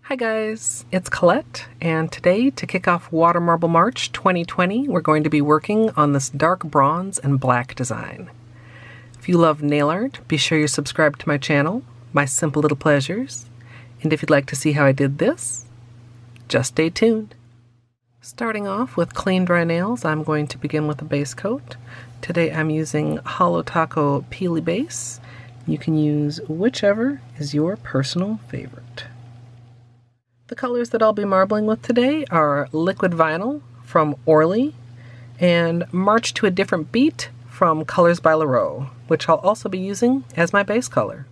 Hi guys, it's Colette, and today to kick off Water Marble March 2020, we're going to be working on this dark bronze and black design. If you love nail art, be sure you're subscribed to my channel, My Simple Little Pleasures, and if you'd like to see how I did this, just stay tuned. Starting off with clean dry nails, I'm going to begin with a base coat. Today I'm using Holo Taco Peely Base. You can use whichever is your personal favorite. The colors that I'll be marbling with today are Liquid Vinyl from Orly and March to a Different Beat from Colors by Llarowe, which I'll also be using as my base color.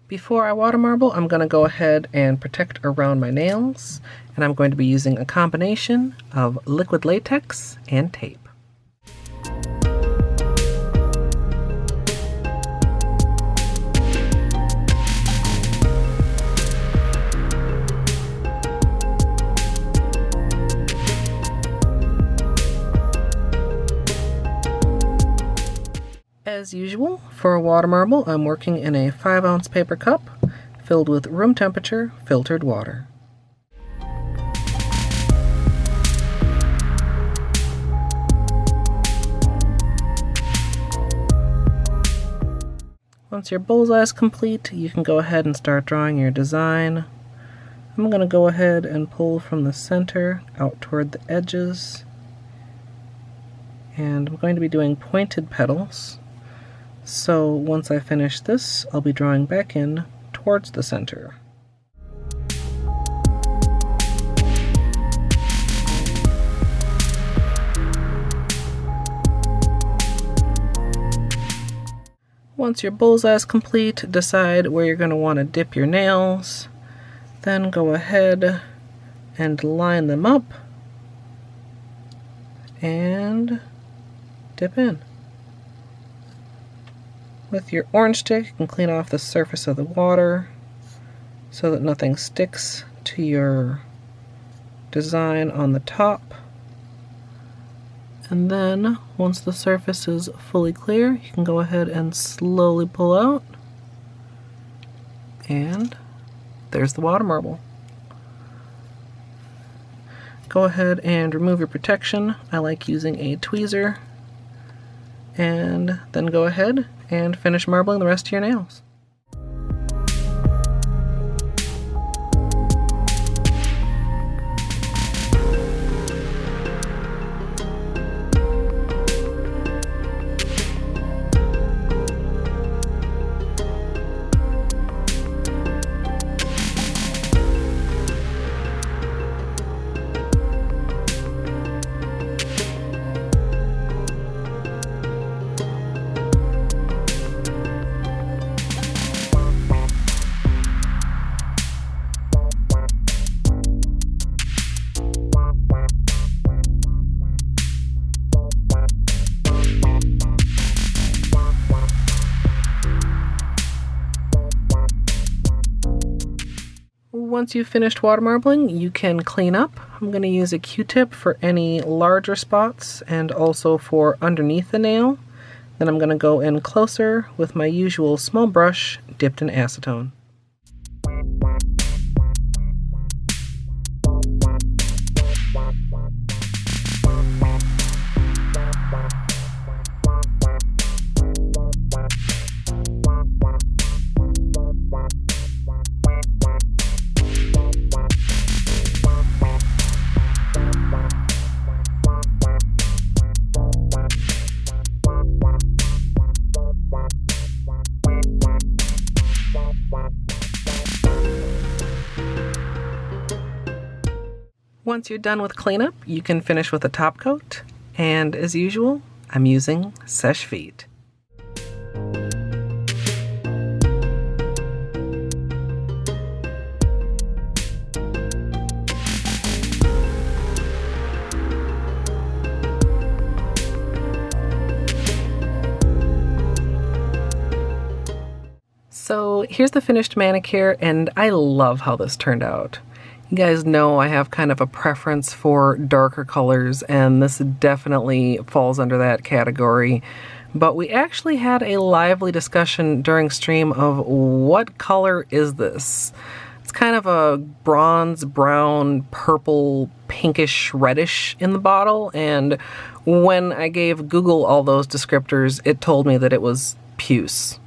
Before I water marble, I'm going to go ahead and protect around my nails, and I'm going to be using a combination of liquid latex and tape. As usual, for a water marble, I'm working in a 5-ounce paper cup filled with room temperature filtered water. Once your bullseye is complete, you can go ahead and start drawing your design. I'm going to go ahead and pull from the center out toward the edges, and I'm going to be doing pointed petals. So once I finish this, I'll be drawing back in towards the center. Once your bullseye is complete, decide where you're going to want to dip your nails. Then go ahead and line them up and dip in. With your orange stick, you can clean off the surface of the water so that nothing sticks to your design on the top. And then, once the surface is fully clear, you can go ahead and slowly pull out. And there's the water marble. Go ahead and remove your protection. I like using a tweezer. And then go ahead and finish marbling the rest of your nails. Once you've finished water marbling, you can clean up. I'm going to use a Q-tip for any larger spots and also for underneath the nail. Then I'm going to go in closer with my usual small brush dipped in acetone. Once you're done with cleanup, you can finish with a top coat, and as usual, I'm using Seche Vite. So here's the finished manicure, and I love how this turned out. You guys know I have kind of a preference for darker colors, and this definitely falls under that category. But we actually had a lively discussion during stream of what color is this? It's kind of a bronze, brown, purple, pinkish, reddish in the bottle, and when I gave Google all those descriptors, it told me that it was puce,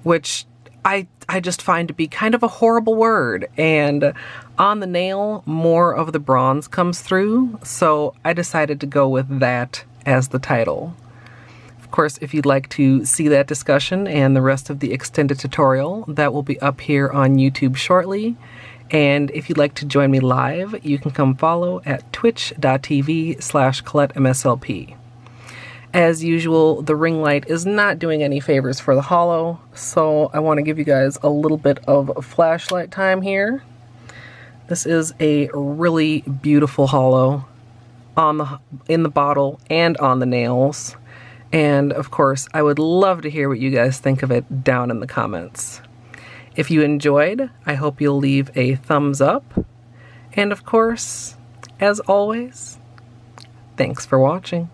which I just find to be kind of a horrible word. And on the nail, more of the bronze comes through, so I decided to go with that as the title. Of course, if you'd like to see that discussion and the rest of the extended tutorial, that will be up here on YouTube shortly. And if you'd like to join me live, you can come follow at twitch.tv/ColetteMSLP. As usual, the ring light is not doing any favors for the Holo, so I want to give you guys a little bit of flashlight time here. This is a really beautiful Holo in the bottle and on the nails. And of course, I would love to hear what you guys think of it down in the comments. If you enjoyed, I hope you'll leave a thumbs up. And of course, as always, thanks for watching.